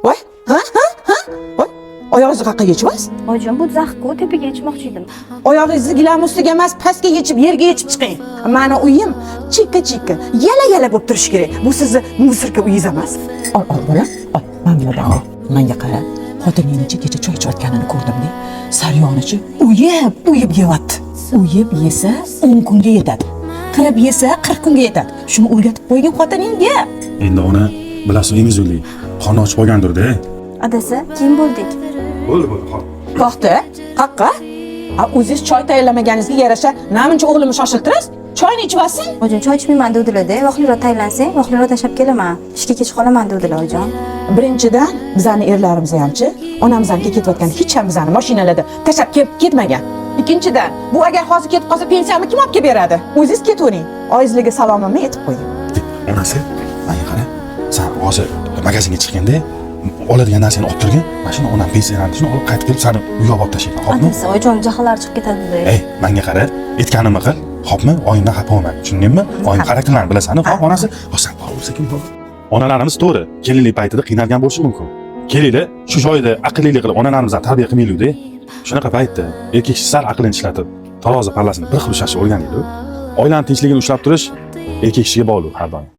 voy, ha? Voy, oyog'ingizni qayerga yechibsiz? Oyijon, bu zaxku, tepaga yechmoqchi edim. Oyog'ingizni gilam ustiga emas, pastga yechib, yerga yechib chiqing. Mani uyim chikka, yala bo'lib turishi kerak. Bu sizni musorka uyingiz emas. Ol, bolam. Ol, mana bulardan. Menga qara. Xotiningni kecha choy ichayotganini ko'rdim-da. Saryonichi uyib yeyapti. Uyib yesa 10 kunga yetadi. Qirib yesa 40 kunga yetadi. Shuni o'rgatib qo'ygan xotiningga. Endi ona bilasiz uyimiz o'lik. Qon ochib qolgandir-da. Adasi, keyin bo'ldik. Bo'ldi, hop. To'xta. Qaqqa? O'zingiz choy tayyorlamaganingizga yarasha, namuncha o'g'limni shoshiltirasiz? Choyni ichib olsin. Oyijon, choy ichmayman devdilar-da. Vaqtliroq tayyorlansang, vaqtliroq tashlab kelaman. Ishga kech qolaman devdilar, oyijon. Birinchidan, bizani erlarimiz hamchi, onamiz ham ketayotgan hech ham bizani mashinalarda tashlab ketmagan. Ikkinchidan, bu agar hozir ketib qolsa, pensiyamni kim olib kelib beradi? O'zingiz ketavering. Oyizlarga salomimni aytib qo'ying. Onasi, menga qara. Sen hozir magazinga chiqqanda oladigan narsani olib turgin. Mashina onam pensiyalanishini olib qaytib kelib seni uyga olib tashlaydi. Xo'pmi? Adasi, oyijon jahllari chiqib ketadi-da. Ey, menga qara. Aytganimni qil. Xo'pmi? Oyimdan xafa bo'lma. Tushundingmi? Oyim xarakterlarini bilasan, xo'p onasi. Sen bo'lsa kim bo'l? Onalarimiz to'g'ri, kelinlik paytida qiynalgan bo'lishi mumkin. Kelinlar shu joyda aqllilik qilib onalarimizdan tarbiya qilmaylik-da. Shunaqa paytda erkak kishi sal aqlini ishlatib, tarozi pallasini bir xil ushlashni o'rganaydi. Oilani tinchligini ushlab turish erkak kishiga bog'liq har doim.